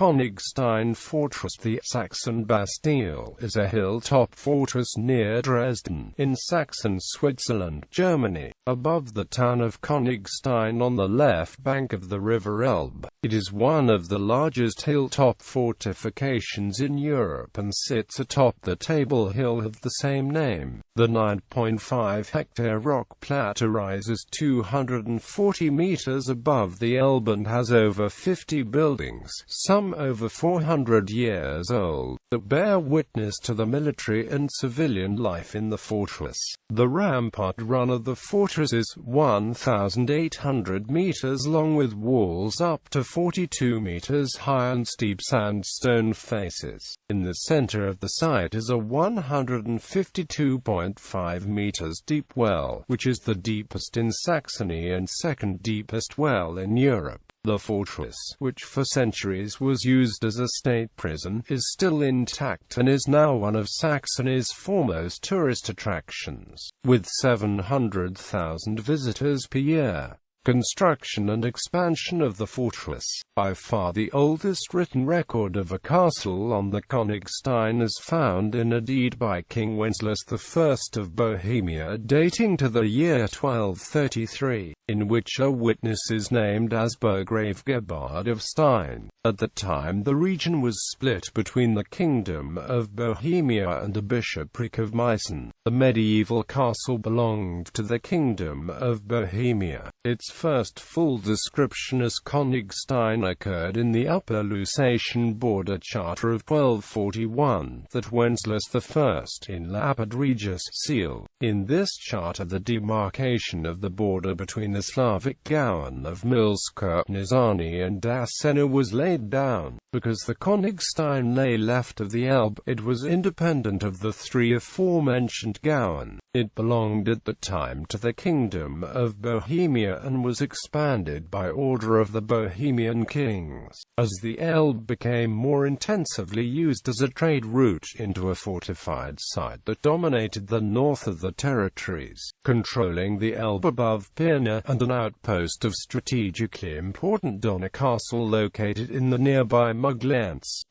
Königstein Fortress. The Saxon Bastille is a hilltop fortress near Dresden, in Saxon Switzerland, Germany, above the town of Königstein on the left bank of the River Elbe. It is one of the largest hilltop fortifications in Europe and sits atop the table hill of the same name. The 9.5 hectare rock plateau rises 240 meters above the Elbe and has over 50 buildings, some over 400 years old, that bear witness to the military and civilian life in the fortress. The rampart run of the fortress is 1,800 meters long, with walls up to 42 meters high and steep sandstone faces. In the center of the site is a 152.5 meters deep well, which is the deepest in Saxony and second deepest well in Europe. The fortress, which for centuries was used as a state prison, is still intact and is now one of Saxony's foremost tourist attractions, with 700,000 visitors per year. Construction and expansion of the fortress. By far the oldest written record of a castle on the Königstein is found in a deed by King Wenceslas I of Bohemia dating to the year 1233, in which a witness is named as Burgrave Gebhard of Stein. At the time the region was split between the Kingdom of Bohemia and the Bishopric of Meissen. The medieval castle belonged to the Kingdom of Bohemia. Its first full description as Königstein occurred in the Upper Lusatian Border Charter of 1241, that Wenceslas I in Lapid Regis seal. In this charter the demarcation of the border between the Slavic Gauen of Mühlpfordt, Nizhany and Dasena was laid down. Because the Königstein lay left of the Elbe, it was independent of the three aforementioned Gauen. It belonged at the time to the Kingdom of Bohemia and was expanded by order of the Bohemian kings. As the Elbe became more intensively used as a trade route into a fortified site that dominated the north of the territories, controlling the Elbe above Pirna, and an outpost of strategically important Donau Castle located in the nearby Mühlpfordt.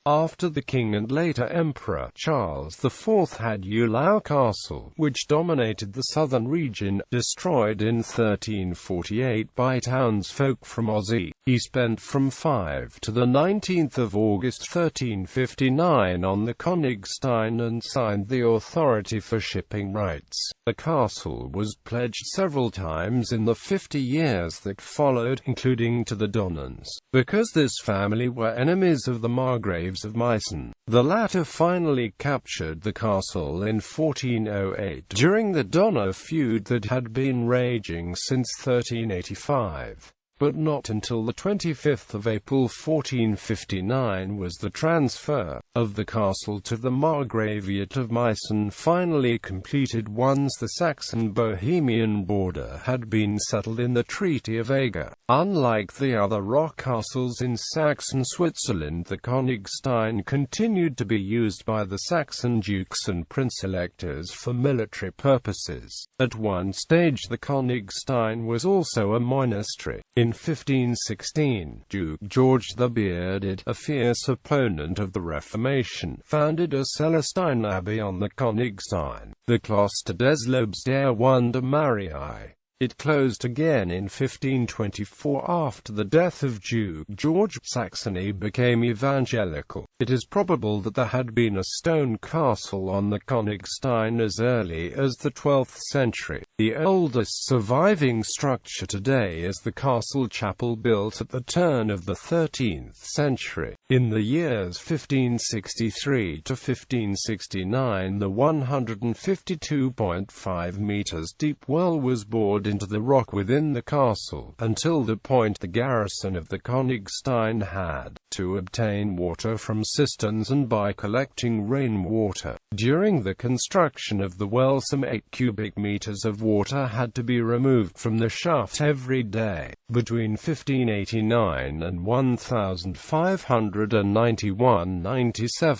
After the king and later Emperor Charles IV had Eylau Castle, which dominated the southern region, destroyed in 1348 by townsfolk from Ozzy. He spent from 5 to the 19th of August 1359 on the Königstein and signed the authority for shipping rights. The castle was pledged several times in the 50 years that followed, including to the Donnans, because this family were enemies of the Margraves of Meissen. The latter finally captured the castle in 1408 during the Donau feud that had been raging since 1385. But not until the 25th of April 1459 was the transfer of the castle to the Margraviate of Meissen finally completed, once the Saxon-Bohemian border had been settled in the Treaty of Eger. Unlike the other rock castles in Saxon Switzerland, the Königstein continued to be used by the Saxon dukes and prince-electors for military purposes. At one stage the Königstein was also a monastery. In 1516, Duke George the Bearded, a fierce opponent of the Reformation, founded a Celestine abbey on the Königstein, the Kloster des Lobes der Wunder Mariae. It closed again in 1524 after the death of Duke George. Saxony became evangelical. It is probable that there had been a stone castle on the Königstein as early as the 12th century. The oldest surviving structure today is the castle chapel built at the turn of the 13th century. In the years 1563 to 1569, the 152.5 meters deep well was bored into the rock within the castle, until the point the garrison of the Königstein had to obtain water from cisterns and by collecting rainwater. During the construction of the well, some 8 cubic meters of water had to be removed from the shaft every day. Between 1589 and 1591,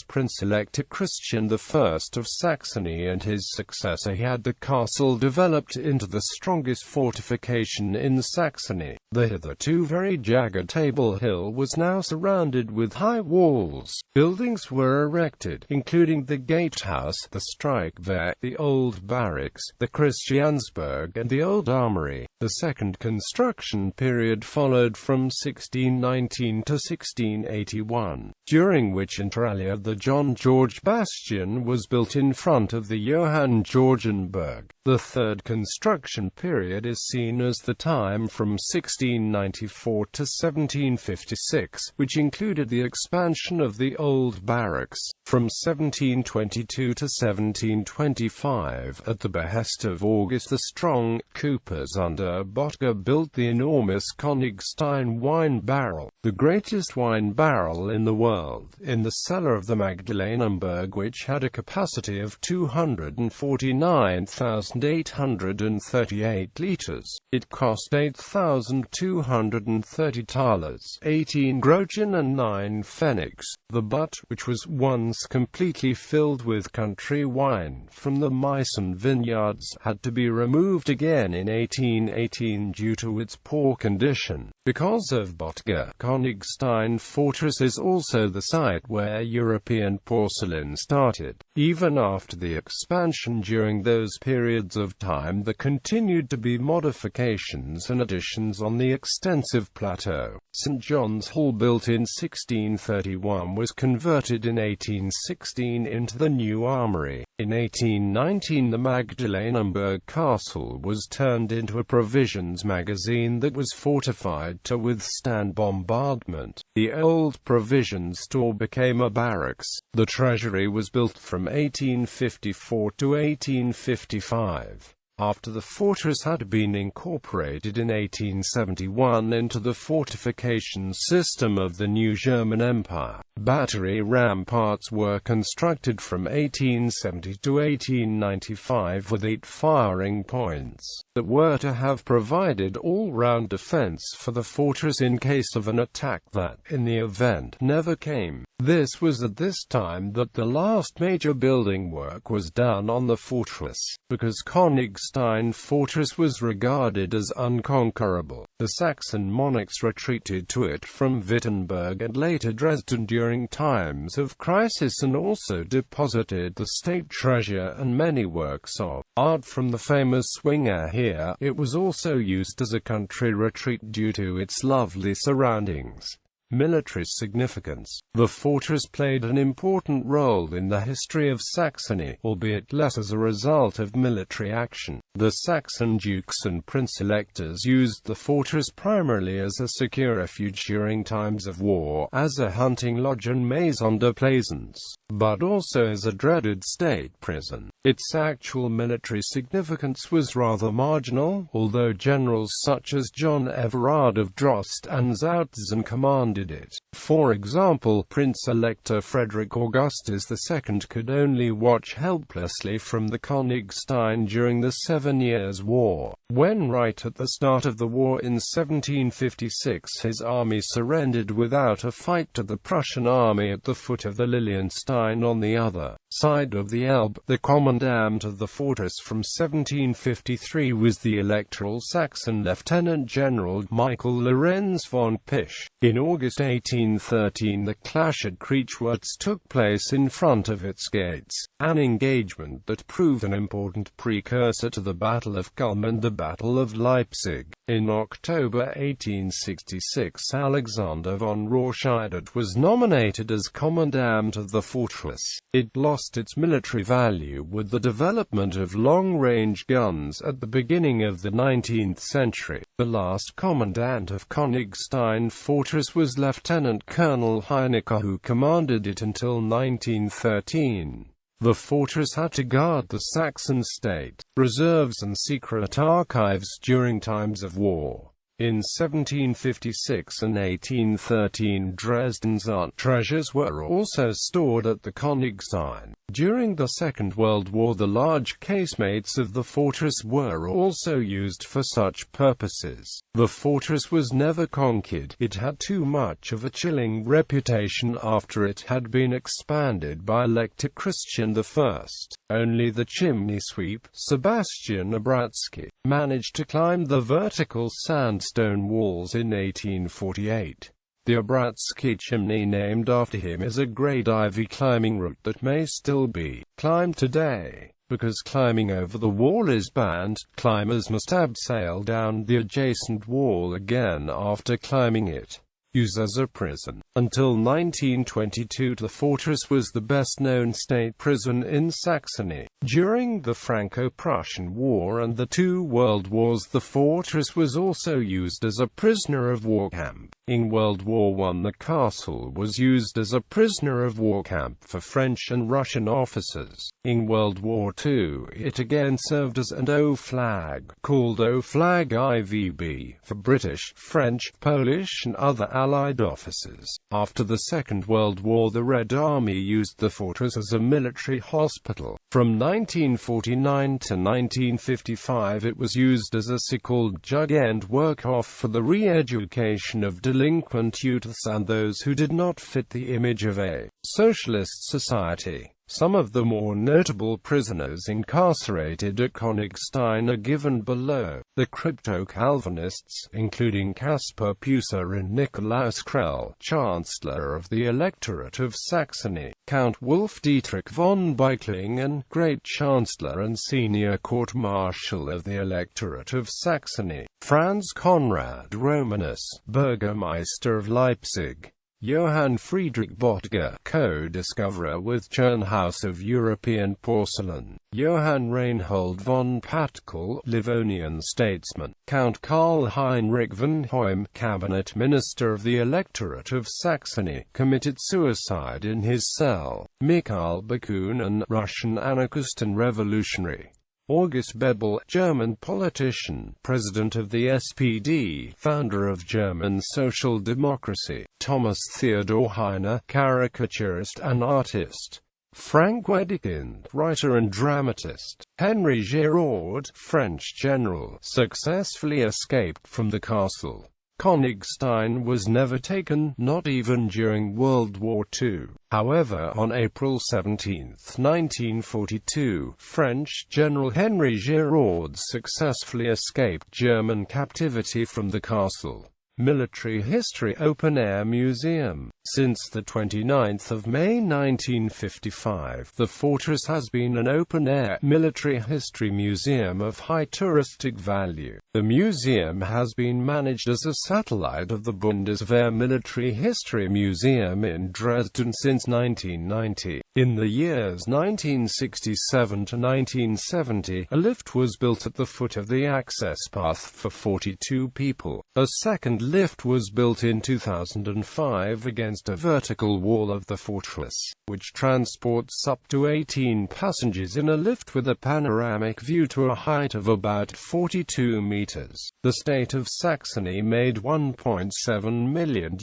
Prince-elect Christian I of Saxony and his successor had the castle developed into the strongest fortification in Saxony. The hitherto very jagged Table Hill was now surrounded with high walls. Buildings were erected, including the Gatehouse, the Strijkwerk, the Old Barracks, the Christiansburg, and the Old Armory. The second construction period followed from 1619 to 1681, during which inter alia the John George Bastion was built in front of the Johann Georgenberg. The third construction period is seen as the time from 1694 to 1756, which included the expansion of the Old Barracks. From 1722 to 1725, at the behest of August the Strong, coopers under Botger built the enormous Königstein wine barrel, the greatest wine barrel in the world, in the cellar of the Magdalenenburg, which had a capacity of 249,838 litres. It cost 8,230 thalers, 18 groschen and 9 pfennigs. The butt, which was once completely filled with country wine from the Meissen vineyards, had to be removed again in 1818 due to its poor condition. Because of Botger, Königstein Fortress is also the site where European porcelain started. Even after the expansion during those periods of time, there continued to be modifications and additions on the extensive plateau. St. John's Hall, built in 1631, was converted in 1816 into the new armory. In 1819, the Magdalenenburg Castle was turned into a provisions magazine that was fortified to withstand bombardment. The old provisions store became a barracks. The treasury was built from 1854 to 1855. After the fortress had been incorporated in 1871 into the fortifications system of the new German Empire, battery ramparts were constructed from 1870 to 1895 with 8 firing points that were to have provided all-round defense for the fortress in case of an attack that, in the event, never came. This was at this time that the last major building work was done on the fortress, because Königstein Fortress was regarded as unconquerable. The Saxon monarchs retreated to it from Wittenberg and later Dresden during times of crisis, and also deposited the state treasure and many works of art from the famous Swinger here. It was also used as a country retreat due to its lovely surroundings. Military significance. The fortress played an important role in the history of Saxony, albeit less as a result of military action. The Saxon dukes and prince-electors used the fortress primarily as a secure refuge during times of war, as a hunting lodge and maison de plaisance, but also as a dreaded state prison. Its actual military significance was rather marginal, although generals such as John Everard of Drost and Zautzen commanded it. For example, Prince-Elector Frederick Augustus II could only watch helplessly from the Königstein during the 7 Years' War. When right at the start of the war in 1756 his army surrendered without a fight to the Prussian army at the foot of the Lilienstein on the other side of the Elbe, the commandant of the fortress from 1753 was the electoral Saxon Lieutenant General Michael Lorenz von Pisch. In August 1813 the clash at Kriechwitz took place in front of its gates, an engagement that proved an important precursor to the Battle of Kulm and the Battle of Leipzig. In October 1866 Alexander von Rorscheidt was nominated as commandant of the fortress. It lost its military value with the development of long-range guns at the beginning of the 19th century. The last commandant of Königstein Fortress was Lieutenant Colonel Heinecker, who commanded it until 1913. The fortress had to guard the Saxon state, reserves and secret archives during times of war. In 1756 and 1813 Dresden's art treasures were also stored at the Königstein. During the Second World War, the large casemates of the fortress were also used for such purposes. The fortress was never conquered. It had too much of a chilling reputation after it had been expanded by Elector Christian I. Only the chimney sweep, Sebastian Obratsky, managed to climb the vertical sandstone walls in 1848. The Obratsky chimney, named after him, is a grade ivy climbing route that may still be climbed today. Because climbing over the wall is banned, climbers must abseil down the adjacent wall again after climbing it. Used as a prison. Until 1922, the fortress was the best-known state prison in Saxony. During the Franco-Prussian War and the two World Wars, the fortress was also used as a prisoner of war camp. In World War I, the castle was used as a prisoner of war camp for French and Russian officers. In World War II, it again served as an O flag, called O flag IVB, for British, French, Polish and other Allied officers. After the Second World War, the Red Army used the fortress as a military hospital. From 1949 to 1955, it was used as a so-called jug-end work-off for the re-education of delinquent youths and those who did not fit the image of a socialist society. Some of the more notable prisoners incarcerated at Königstein are given below. The crypto-Calvinists, including Caspar Pucer and Nikolaus Krell, Chancellor of the Electorate of Saxony, Count Wolf Dietrich von Beiklingen, Great Chancellor and Senior Court Marshal of the Electorate of Saxony, Franz Conrad Romanus, Burgermeister of Leipzig, Johann Friedrich Böttger, co-discoverer with Turnhouse of European porcelain, Johann Reinhold von Patkul, Livonian statesman, Count Karl Heinrich von Hoym, cabinet minister of the Electorate of Saxony, committed suicide in his cell, Mikhail Bakunin, Russian anarchist and revolutionary. August Bebel, German politician, president of the SPD, founder of German Social Democracy. Thomas Theodor Heine, caricaturist and artist. Frank Wedekind, writer and dramatist. Henry Giraud, French general, successfully escaped from the castle. Königstein was never taken, not even during World War II. However, on April 17, 1942, French General Henry Giraud successfully escaped German captivity from the castle. Military History Open-Air Museum. Since the 29th of May 1955, the fortress has been an open-air military history museum of high touristic value. The museum has been managed as a satellite of the Bundeswehr Military History Museum in Dresden since 1990. In the years 1967 to 1970, a lift was built at the foot of the access path for 42 people. A second lift was built in 2005 against a vertical wall of the fortress, which transports up to 18 passengers in a lift with a panoramic view to a height of about 42 meters. The state of Saxony made €1.7 million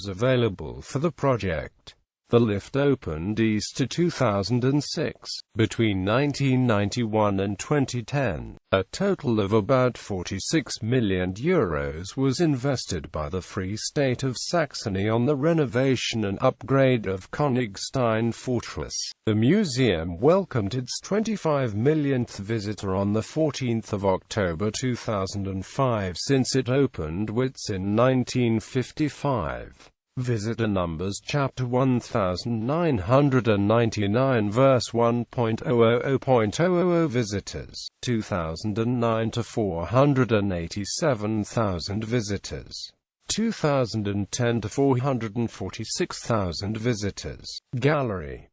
available for the project. The lift opened east to 2006. Between 1991 and 2010, a total of about €46 million was invested by the Free State of Saxony on the renovation and upgrade of Königstein Fortress. The museum welcomed its 25 millionth visitor on the 14th of October 2005 since it opened wits in 1955. Visitor numbers Chapter 1999 verse 1.000.000 visitors, 2009 to 487,000 visitors, 2010 to 446,000 visitors. Gallery.